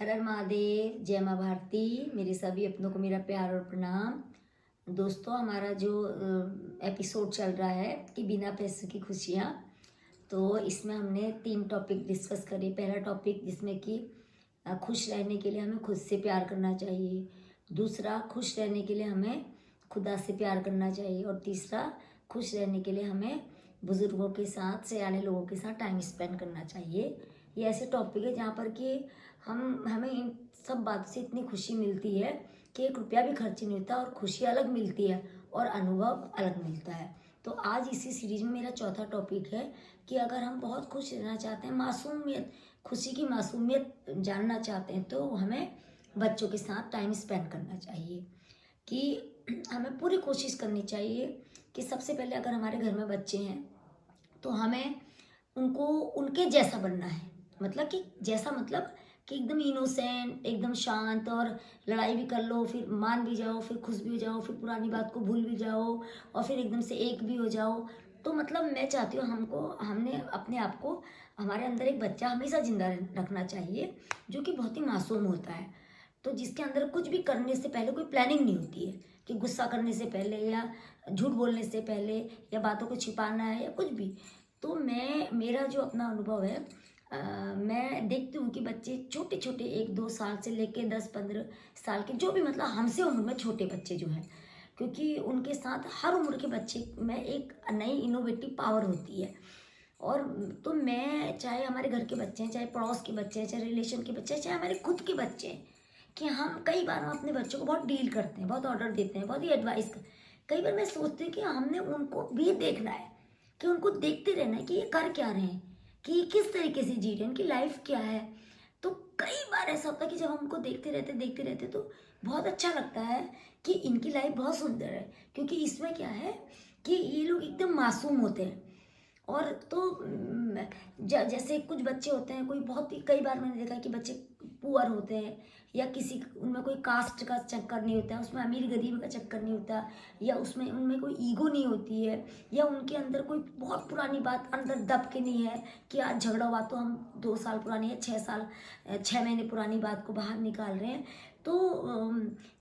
हर हर महादेव, जय माँ भारती। मेरे सभी अपनों को मेरा प्यार और प्रणाम। दोस्तों, हमारा जो एपिसोड चल रहा है कि बिना पैसे की खुशियाँ, तो इसमें हमने 3 टॉपिक डिस्कस करे। पहला टॉपिक जिसमें कि खुश रहने के लिए हमें खुद से प्यार करना चाहिए। दूसरा, खुश रहने के लिए हमें खुदा से प्यार करना चाहिए। और तीसरा, खुश रहने के लिए हमें बुज़ुर्गों के साथ, सयाने लोगों के साथ टाइम स्पेंड करना चाहिए। ये ऐसे टॉपिक है जहाँ पर कि हमें इन सब बातों से इतनी खुशी मिलती है कि 1 रुपया भी खर्च नहीं होता और खुशी अलग मिलती है और अनुभव अलग मिलता है। तो आज इसी सीरीज में मेरा चौथा टॉपिक है कि अगर हम बहुत खुश रहना चाहते हैं, मासूमियत, खुशी की मासूमियत जानना चाहते हैं, तो हमें बच्चों के साथ टाइम स्पेंड करना चाहिए। कि हमें पूरी कोशिश करनी चाहिए कि सबसे पहले अगर हमारे घर में बच्चे हैं तो हमें उनको उनके जैसा बनना है। मतलब कि जैसा, मतलब कि एकदम इनोसेंट, एकदम शांत, और लड़ाई भी कर लो, फिर मान भी जाओ, फिर खुश भी हो जाओ, फिर पुरानी बात को भूल भी जाओ, और फिर एकदम से एक भी हो जाओ। तो मतलब मैं चाहती हूँ हमने अपने आप को, हमारे अंदर एक बच्चा हमेशा जिंदा रखना चाहिए जो कि बहुत ही मासूम होता है। तो जिसके अंदर कुछ भी करने से पहले कोई प्लानिंग नहीं होती है, कि गुस्सा करने से पहले या झूठ बोलने से पहले या बातों को छिपाना है या कुछ भी। तो मेरा जो अपना अनुभव है, मैं देखती हूँ कि बच्चे छोटे छोटे 1-2 साल से लेके 10-15 साल के, जो भी मतलब हमसे उम्र में छोटे बच्चे जो हैं, क्योंकि उनके साथ हर उम्र के बच्चे में एक नई इनोवेटिव पावर होती है। और तो मैं, चाहे हमारे घर के बच्चे हैं, चाहे पड़ोस के बच्चे हैं, चाहे रिलेशन के बच्चे हैं, चाहे हमारे खुद के बच्चे हैं, कि हम कई बार हम अपने बच्चों को बहुत डील करते हैं, बहुत ऑर्डर देते हैं, बहुत ही एडवाइस कर। कई बार मैं सोचती हूँ कि हमने उनको भी देखना है, कि उनको देखते रहना है कि ये कर क्या रहे हैं, कि ये किस तरीके से जी रहे हैं, इनकी लाइफ क्या है। तो कई बार ऐसा होता है कि जब हम उनको देखते रहते तो बहुत अच्छा लगता है कि इनकी लाइफ बहुत सुंदर है, क्योंकि इसमें क्या है कि ये लोग एकदम मासूम होते हैं। और तो जैसे कुछ बच्चे होते हैं, कोई बहुत ही, कई बार मैंने देखा है कि बच्चे पुअर होते हैं, या किसी उनमें कोई कास्ट का चक्कर नहीं होता है, उसमें अमीर गरीब का चक्कर नहीं होता, या उसमें उनमें कोई ईगो नहीं होती है, या उनके अंदर कोई बहुत पुरानी बात अंदर दब के नहीं है कि आज झगड़ा हुआ तो हम 2 साल पुरानी या 6 महीने पुरानी बात को बाहर निकाल रहे हैं। तो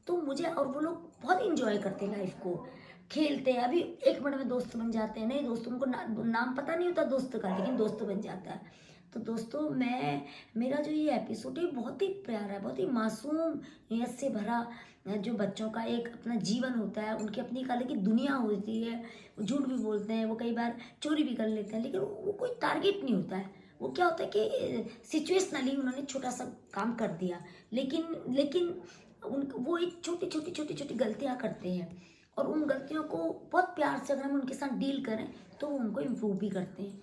तो मुझे, और वो लोग बहुत इंजॉय करते हैं लाइफ को, खेलते हैं। अभी 1 मिनट में दोस्त बन जाते हैं, नहीं दोस्तों को नाम पता नहीं होता दोस्त का, लेकिन दोस्त बन जाता है। तो दोस्तों, मेरा जो ये एपिसोड है बहुत ही प्यारा है, बहुत ही मासूमियत से भरा। जो बच्चों का एक अपना जीवन होता है, उनकी अपनी एक अलग ही दुनिया होती है। वो झूठ भी बोलते हैं, वो कई बार चोरी भी कर लेते हैं, लेकिन वो कोई टारगेट नहीं होता है। वो क्या होता है कि सिचुएशनली उन्होंने छोटा सा काम कर दिया, लेकिन लेकिन वो एक छोटी छोटी गलतियाँ करते हैं, और उन गलतियों को बहुत प्यार से अगर हम उनके साथ डील करें तो वो उनको इम्प्रूव भी करते हैं।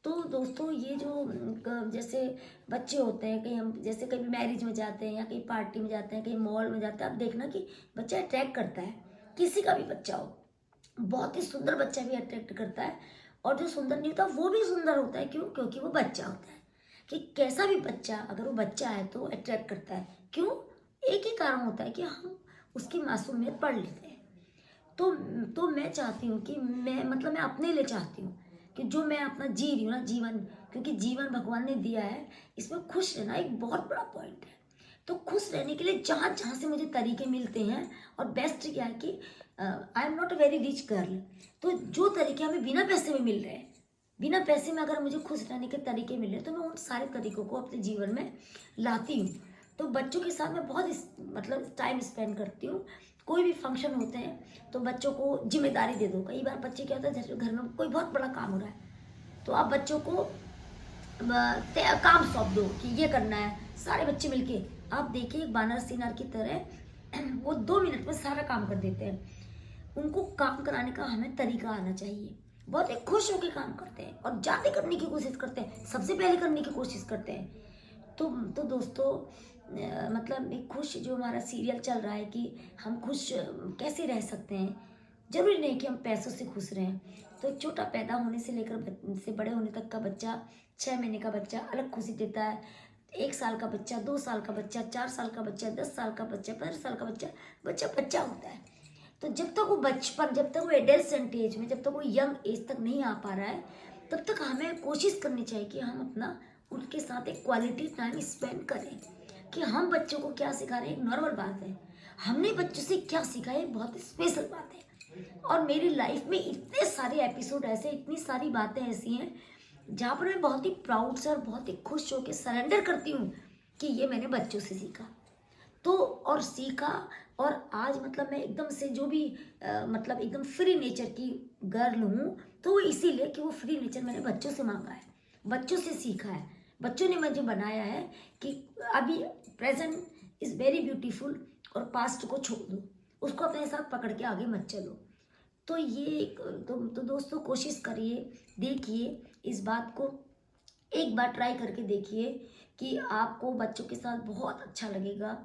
तो दोस्तों, ये जो जैसे बच्चे होते हैं, कहीं हम जैसे कहीं मैरिज में जाते हैं या कहीं पार्टी में जाते हैं, कहीं मॉल में जाते हैं, आप देखना कि बच्चा अट्रैक्ट करता है। किसी का भी बच्चा हो, बहुत ही सुंदर बच्चा भी अट्रैक्ट करता है, और जो सुंदर नहीं होता वो भी सुंदर होता है। क्यों? क्योंकि वो बच्चा होता है। कि कैसा भी बच्चा, अगर वो बच्चा है तो अट्रैक्ट करता है। क्यों? एक ही कारण होता है कि हम उसकी मासूमियत पढ़ लेते हैं। तो मैं चाहती हूँ कि मैं अपने लिए चाहती हूँ कि जो मैं अपना जी रही हूँ ना जीवन, क्योंकि जीवन भगवान ने दिया है, इसमें खुश रहना एक बहुत बड़ा पॉइंट है। तो खुश रहने के लिए जहाँ जहाँ से मुझे तरीके मिलते हैं, और बेस्ट क्या है कि I am not a very rich girl, तो जो तरीके हमें बिना पैसे में मिल रहे हैं, बिना पैसे में अगर मुझे खुश रहने के तरीके मिल रहे हैं, तो मैं उन सारे तरीकों को अपने जीवन में लाती हूँ। तो बच्चों के साथ मैं बहुत मतलब टाइम स्पेंड करती हूँ। कोई भी फंक्शन होते हैं तो बच्चों को जिम्मेदारी दे दो। कई बार बच्चे, क्या होता है, जैसे घर में कोई बहुत बड़ा काम हो रहा है, तो आप बच्चों को काम सौंप दो कि ये करना है। सारे बच्चे मिलके, आप देखिए, एक बानर सिनार की तरह वो 2 मिनट में सारा काम कर देते हैं। उनको काम कराने का हमें तरीका आना चाहिए। बहुत ही खुश होकर काम करते हैं और ज़्यादा करने की कोशिश करते हैं, सबसे पहले करने की कोशिश करते हैं। तो दोस्तों, मतलब एक खुश, जो हमारा सीरियल चल रहा है कि हम खुश कैसे रह सकते हैं, जरूरी नहीं कि हम पैसों से खुश रहें। तो एक छोटा पैदा होने से लेकर से बड़े होने तक का बच्चा, 6 महीने का बच्चा अलग खुशी देता है। 1 साल का बच्चा, 2 साल का बच्चा, 4 साल का बच्चा, 10 साल का बच्चा, 15 साल का बच्चा, बच्चा बच्चा होता है। तो जब तक वो बचपन, जब तक वो एडल्ट एज में, जब तक वो यंग एज तक नहीं आ पा रहा है, तब तक हमें कोशिश करनी चाहिए कि हम अपना उनके साथ एक क्वालिटी टाइम स्पेंड करें। कि हम बच्चों को क्या सिखा रहे हैं एक नॉर्मल बात है, हमने बच्चों से क्या सीखा है एक बहुत स्पेशल बात है। और मेरी लाइफ में इतने सारे एपिसोड ऐसे, इतनी सारी बातें ऐसी हैं जहाँ पर मैं बहुत ही प्राउड से और बहुत ही खुश होकर सरेंडर करती हूँ कि ये मैंने बच्चों से सीखा। तो और सीखा, और आज मतलब मैं एकदम से जो भी मतलब एकदम फ्री नेचर की गर्ल हूँ, तो वो इसीलिए कि वो फ्री नेचर मैंने बच्चों से मांगा है, बच्चों से सीखा है, बच्चों ने मुझे बनाया है कि अभी प्रेजेंट इज़ वेरी ब्यूटीफुल और पास्ट को छोड़ दो, उसको अपने साथ पकड़ के आगे मत चलो। तो ये तो दोस्तों कोशिश करिए, देखिए इस बात को, एक बार ट्राई करके देखिए कि आपको बच्चों के साथ बहुत अच्छा लगेगा।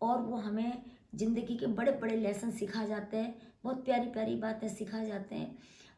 और वो हमें ज़िंदगी के बड़े बड़े लेसन सिखा जाते हैं, बहुत प्यारी प्यारी बातें सिखा जाते हैं।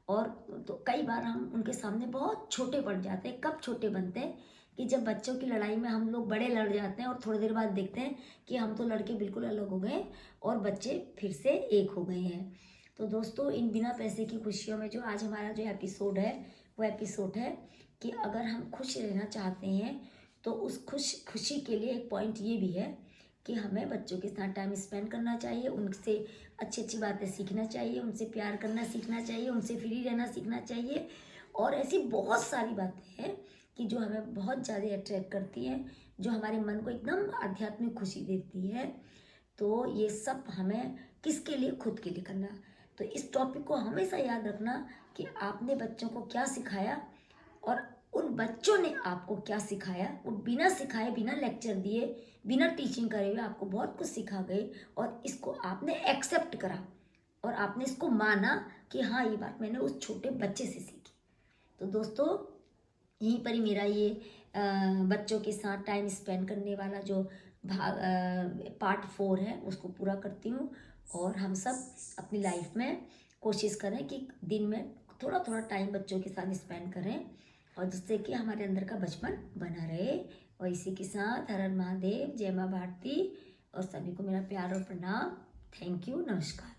और तो कई बार हम उनके सामने बहुत छोटे पड़ जाते हैं। कब छोटे बनते हैं कि जब बच्चों की लड़ाई में हम लोग बड़े लड़ जाते हैं और थोड़ी देर बाद देखते हैं कि हम तो लड़के बिल्कुल अलग हो गए और बच्चे फिर से एक हो गए हैं। तो दोस्तों, इन बिना पैसे की खुशियों में जो आज हमारा जो एपिसोड है, वो एपिसोड है कि अगर हम खुश रहना चाहते हैं तो उस खुशी के लिए एक पॉइंट ये भी है कि हमें बच्चों के साथ टाइम स्पेंड करना चाहिए, उनसे अच्छी अच्छी बातें सीखना चाहिए, उनसे प्यार करना सीखना चाहिए, उनसे फ्री रहना सीखना चाहिए। और ऐसी बहुत सारी बातें हैं कि जो हमें बहुत ज़्यादा अट्रैक्ट करती हैं, जो हमारे मन को एकदम आध्यात्मिक खुशी देती है। तो ये सब हमें किसके लिए? खुद के लिए करना। तो इस टॉपिक को हमेशा याद रखना कि आपने बच्चों को क्या सिखाया और उन बच्चों ने आपको क्या सिखाया। वो बिना सिखाए, बिना लेक्चर दिए, बिना टीचिंग करे हुए आपको बहुत कुछ सिखा गए और इसको आपने एक्सेप्ट करा और आपने इसको माना कि हाँ, ये बात मैंने उस छोटे बच्चे से सीखी। तो दोस्तों, यहीं पर ही मेरा ये बच्चों के साथ टाइम स्पेंड करने वाला जो पार्ट 4 है उसको पूरा करती हूँ। और हम सब अपनी लाइफ में कोशिश करें कि दिन में थोड़ा थोड़ा टाइम बच्चों के साथ स्पेंड करें और जिससे कि हमारे अंदर का बचपन बना रहे। और इसी के साथ हर हर महादेव, जय माँ भारती और सभी को मेरा प्यार और प्रणाम। थैंक यू, नमस्कार।